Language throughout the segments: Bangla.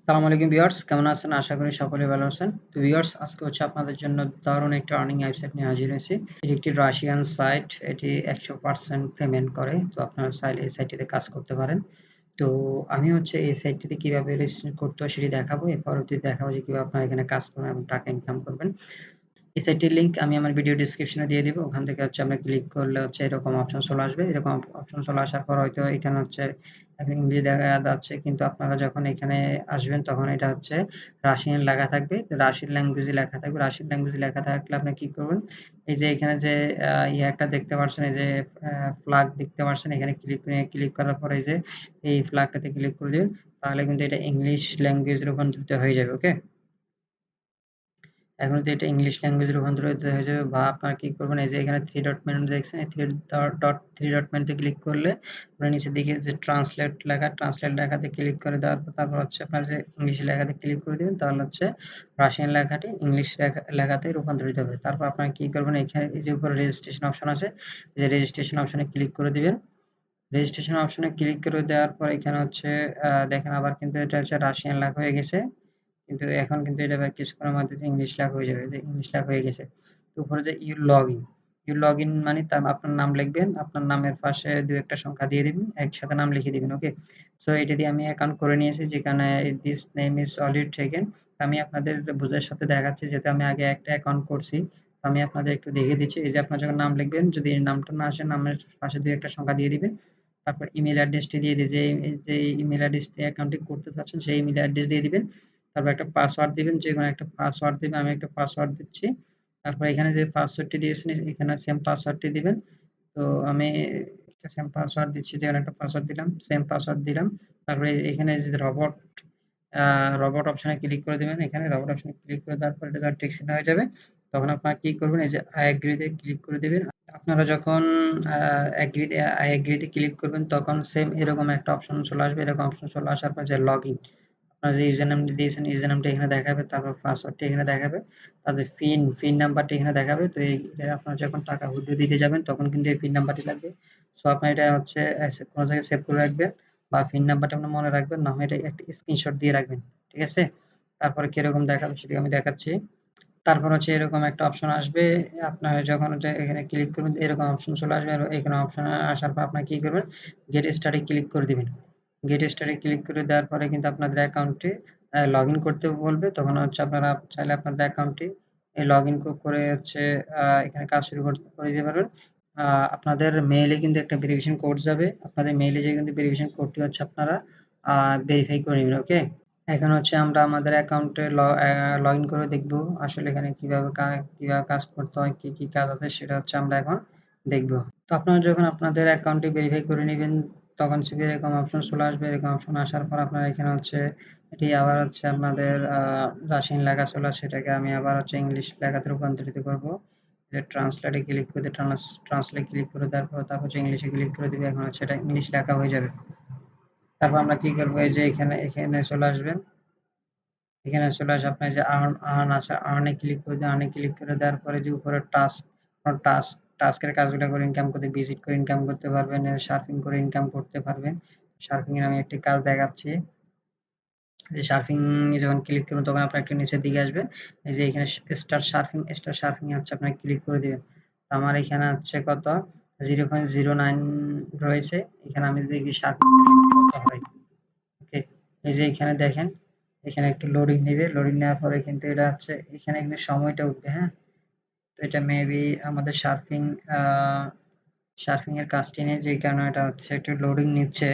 আসসালামু আলাইকুম ভিউয়ার্স, কেমন আছেন? আশা করি সকলেই ভালো আছেন। তো ভিউয়ার্স, আজকে হচ্ছে আপনাদের জন্য দারুণ একটা আর্নিং ওয়েবসাইট নিয়ে হাজির হয়েছি। এটি একটি রাশিয়ান সাইট, এটি 100% পেমেন্ট করে। তো আপনারা চাইলে এই সাইটটিতে কাজ করতে পারেন। তো আমি হচ্ছে এই সাইটটিতে কিভাবে রেজিস্ট্রেশন করতে হয় সেটি দেখাবো। এর পরবর্তীতে দেখাবো যে কিভাবে আপনারা এখানে কাজ করবেন এবং টাকা ইনকাম করবেন। এই সাইটটির লিংক আমি আমার ভিডিও ডেসক্রিপশনে দিয়ে দিব। ওখান থেকে হচ্ছে আমরা ক্লিক করলে হচ্ছে এরকম অপশন চলে আসবে। এরকম অপশন চলে আসার পর হয়তো এখানে হচ্ছে এখন ইংলিশ দেখা যাচ্ছে, কিন্তু আপনারা যখন এখানে আসবেন তখন এটা হচ্ছে রাশিয়ান লেখা থাকবে। রাশিয়ান ল্যাঙ্গুয়েজে লেখা থাকবে। রাশিয়ান ল্যাঙ্গুয়েজে লেখা থাকলে আপনি কি করবেন? এই যে এখানে যে একটা দেখতে পাচ্ছেন, এই যে ফ্ল্যাগ দেখতে পাচ্ছেন, এখানে ক্লিক করার পরে এই যে এই ফ্ল্যাগটাতে ক্লিক করে দিবেন। তাহলে কিন্তু এটা ইংলিশ ল্যাঙ্গুয়েজে রূপান্তরিত হয়ে যাবে। ওকে? এখন যদি এটা ইংলিশ ল্যাঙ্গুয়েজে রূপান্তরিত হয়ে যাবে, বা আপনারা কি করবেন, এই যে এখানে থ্রি ডট মেনু দেখছেন, এই থ্রি ডট মেনুতে ক্লিক করলে আপনার নিচের দিকে যে ট্রান্সলেট লেখাতে ক্লিক করে দেওয়ার পর তারপর হচ্ছে আপনার যে ইংলিশ লেখাতে ক্লিক করে দিবেন, তাহলে হচ্ছে রাশিয়ান লেখাটি ইংলিশ লেখাতে রূপান্তরিত হবে। তারপর আপনারা কি করবেন, এখানে এই যে উপরে রেজিস্ট্রেশন অপশন আছে, এই যে রেজিস্ট্রেশন অপশনে ক্লিক করে দিবেন। রেজিস্ট্রেশন অপশনে ক্লিক করে দেওয়ার পর এখানে হচ্ছে দেখেন আবার কিন্তু এটা হচ্ছে রাশিয়ান লেখা হয়ে গেছে। কিন্তু এখন কিন্তু এটা আবার কিছুক্ষণের মধ্যে ইংলিশ লেখা হয়ে যাবে, যে ইংলিশ লেখা হয়ে গেছে। তো উপরে যে ইউ লগ ইন মানে তার আপনার নাম লিখবেন, আপনার নামের পাশে দু একটা সংখ্যা দিয়ে দিবেন, একসাথে নাম লিখে দিবেন। ওকে? সো এটা দিয়ে আমি অ্যাকাউন্ট করে নিয়েছি, যেখানে this name is already taken. আমি আপনাদের বুঝের সাথে দেখাচ্ছি, যেহেতু আমি আগে একটা অ্যাকাউন্ট করছি। তো আমি আপনাদের একটু দেখিয়ে দিচ্ছি। এই যে আপনার যখন নাম লিখবেন, যদি নামটা না আসে, নামের পাশে দু একটা সংখ্যা দিয়ে দিবেন। তারপর ইমেইল অ্যাড্রেসটি দিয়ে যে ইমেইল অ্যাড্রেস দিয়ে অ্যাকাউন্টটি করতে চাচ্ছেন সেই ইমেইল অ্যাড্রেস দিয়ে দিবেন। তারপর একটা পাসওয়ার্ড দিবেন, যেকোনো একটা পাসওয়ার্ড দিবেন। আমি একটা পাসওয়ার্ড দিচ্ছি। তারপর এখানে যে পাসওয়ার্ডটি দিয়েছেন এখানে সেম পাসওয়ার্ডটি দিবেন। তো আমি একটা সেম পাসওয়ার্ড দিচ্ছি, যেকোনো একটা পাসওয়ার্ড দিলাম, সেম পাসওয়ার্ড দিলাম। তারপরে এখানে যে রবট অপশনে ক্লিক করে দিবেন। এখানে রবট অপশনে ক্লিক করে দেওয়ার পর এটা যখন টেকসই হয়ে যাবে, তখন আপনারা কি করবেন, এই যে আই এগ্রি তে ক্লিক করে দিবেন। আপনারা যখন আই এগ্রি তে ক্লিক করবেন তখন সেম এরকম একটা অপশন চলে আসবে। এরকম অপশন চলে আসার পর যে লগইন, আপনার যে ইউজার নামটি দিয়েছেন ইউজার নামটা এখানে দেখাবে, তারপর পাসওয়ার্ডটি এখানে দেখাবে, তাদের পিন নাম্বারটি এখানে দেখাবে। তো এটা আপনারা যখন টাকা উইথড্র দিতে যাবেন তখন কিন্তু এই পিন নাম্বারটি লাগবে। সো আপনার এটা হচ্ছে কোনো জায়গায় সেভ করে রাখবেন, বা পিন নাম্বারটা আপনি মনে রাখবেন, না হয় এটা একটা স্ক্রিনশট দিয়ে রাখবেন। ঠিক আছে? তারপরে কিরকম দেখাবে সেটা আমি দেখাচ্ছি। তারপর হচ্ছে এরকম একটা অপশন আসবে। আপনার যখন ওটা এখানে ক্লিক করবেন এরকম অপশন চলে আসবে। আর এখানে অপশন আসার পর আপনার কি করবেন, গেট স্টার্টে ক্লিক করে দিবেন। গেট স্টার্টে ক্লিক করে দেওয়ার পরে কিন্তু আপনাদের অ্যাকাউন্টে লগ ইন করতে বলবে। তখন হচ্ছে আপনারা চাইলে আপনাদের অ্যাকাউন্টটি লগ ইন করে হচ্ছে এখানে কাজ শুরু করে দিতে পারবেন। আপনাদের মেইলে কিন্তু একটা ভেরিফিকেশন কোড যাবে। আপনাদের মেইলে যে কিন্তু ভেরিফিকেশন কোডটি হচ্ছে আপনারা ভেরিফাই করে নেবেন। ওকে? এখন হচ্ছে আমরা আমাদের অ্যাকাউন্টে লগইন করে দেখব আসলে এখানে কিভাবে কাজ করতে হয়, কি কাজ আছে সেটা হচ্ছে আমরা এখন দেখব। তো আপনারা যখন আপনাদের অ্যাকাউন্টটি ভেরিফাই করে নেবেন তখন এরকম অপশন চলে আসবে। এরকম অপশন আসার পর আপনারা এখানে হচ্ছে এটি আবার হচ্ছে আপনাদের রাশিয়ান লেখা চলে আসে, সেটাকে আমি আবার হচ্ছে ইংলিশ লেখাতে রূপান্তরিত করব। ট্রান্সলেটে ক্লিক করে ট্রান্সলেট ক্লিক করে তারপর হচ্ছে ইংলিশে ক্লিক করে দিবে। এখন হচ্ছে এটা ইংলিশ লেখা হয়ে যাবে। তারপর আমরা কি করবো, এই যে এখানে চলে আসবেন। এখানে চলে আসে আপনার যে আর্ন আছে, আর্নে ক্লিক করে দিয়ে আর্নে ক্লিক করে দেওয়ার পরে যে উপরে টাস্কের কাজগুলো করে ইনকাম করতে, ভিজিট করে ইনকাম করতে পারবেন, সার্ফিং করে ইনকাম করতে পারবেন। সার্ফিং এর আমি একটি কাজ দেখাচ্ছি। যে সার্ফিং এ যখন ক্লিক করবেন তখন আপনার একটু নিচের দিকে আসবে। এই যে এখানে স্টার সার্ফিং হচ্ছে আপনার ক্লিক করে দিবেন। তো আমার এখানে হচ্ছে কত 0.09 রয়েছে। এখানে আমি যদি সার্ফিং কত হয়। ওকে? এই যে এখানে দেখেন, এখানে একটু লোডিং নেবে। লোডিং নেওয়ার পরে কিন্তু এটা হচ্ছে এখানে কিন্তু সময়টা উঠবে। হ্যাঁ? তো এটা মেবি আমাদের সার্ফিং এর কাজটি নেই, যে কারণে এটা হচ্ছে একটু লোডিং নিচ্ছে।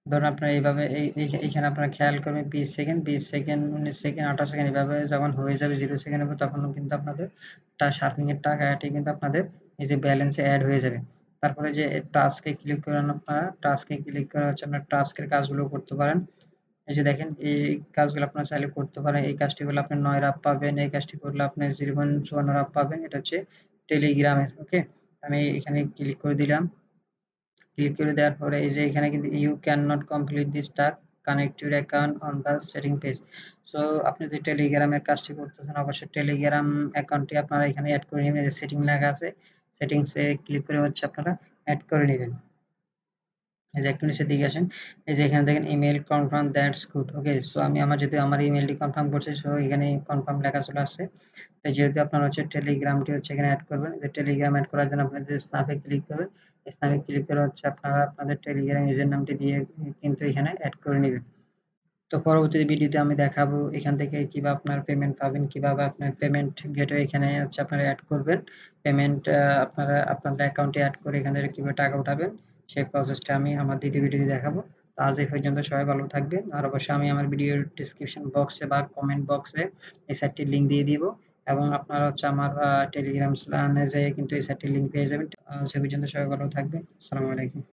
ধরুন আপনারা এইভাবে এইখানে আপনারা খেয়াল করবেন 20 সেকেন্ড, 20 সেকেন্ড, 19 সেকেন্ড, 28 সেকেন্ড এভাবে যখন হয়ে যাবে 0 সেকেন্ডের উপর, তখন কিন্তু আপনাদের সার্ফিং এর টাকাটি কিন্তু আপনাদের এই যে ব্যালেন্সে এড হয়ে যাবে। তারপরে যে টাস্কে ক্লিক করেন, আপনারা টাস্কে ক্লিক করে হচ্ছে আপনার টাস্কের কাজগুলো করতে পারেন। এই যে দেখেন এই কাজগুলো আপনারা চাইলে করতে পারেন। এই কাজটি করলে আপনি 9 রাপ পাবেন। এই কাজটি করলে আপনি 0.54 রাপ পাবেন। এটা হচ্ছে টেলিগ্রামের। ওকে? আমি এখানে ক্লিক করে দিলাম। ক্লিক করে দেওয়ার পরে এই যে এখানে কিন্তু you can not complete this task, connect your account on the setting page. So আপনি যদি টেলিগ্রামের কাজটি করতেছেন অবশ্যই টেলিগ্রাম অ্যাকাউন্টটি আপনারা এখানে অ্যাড করে নেবেন। যে সেটিং লেখা আছে, সেটিংসে ক্লিক করে হচ্ছে আপনারা অ্যাড করে নেবেন। এই যে একটু নিচের দিকে আসেন, এই যে এখানে দেখেন email confirm that's good. Okay, so আমি যেহেতু আমার ইমেইলটি কনফার্ম করছি, সো এখানে কনফার্ম লেখা চলে আসছে। তো যেহেতু আপনার হচ্ছে টেলিগ্রামটি হচ্ছে এখানে অ্যাড করবেন, যে টেলিগ্রাম অ্যাড করার জন্য আপনার যে স্ন্যাপে ক্লিক করবেন, স্ন্যাপে ক্লিক করে হচ্ছে আপনারা আপনাদের টেলিগ্রাম ইউজার নামটি দিয়ে কিন্তু এখানে অ্যাড করে নেবেন। তো পরবর্তী ভিডিওতে আমি দেখাবো এখান থেকে কিভাবে আপনার পেমেন্ট পাবেন, কিভাবে আপনার পেমেন্ট গেটওয়ে এখানে হচ্ছে আপনারা অ্যাড করবেন, পেমেন্ট আপনারা আপনাদের অ্যাকাউন্টে অ্যাড করে এখান থেকে কিভাবে টাকা উঠাবেন, সেই প্রসেসটা আমি আমার দ্বিতীয় ভিডিওতে দেখাবো। তো আজ এই পর্যন্ত, সবাই ভালো থাকবেন। আর অবশ্যই আমি আমার ভিডিওর ডিসক্রিপশন বক্সে বা কমেন্ট বক্সে এই সাইটটির লিঙ্ক দিয়ে দিব, এবং আপনারা হচ্ছে আমার টেলিগ্রাম চ্যানেলে যেয়ে কিন্তু এই সাইটটির লিঙ্ক পেয়ে যাবেন। সে পর্যন্ত সবাই ভালো থাকবেন। আসসালামু আলাইকুম।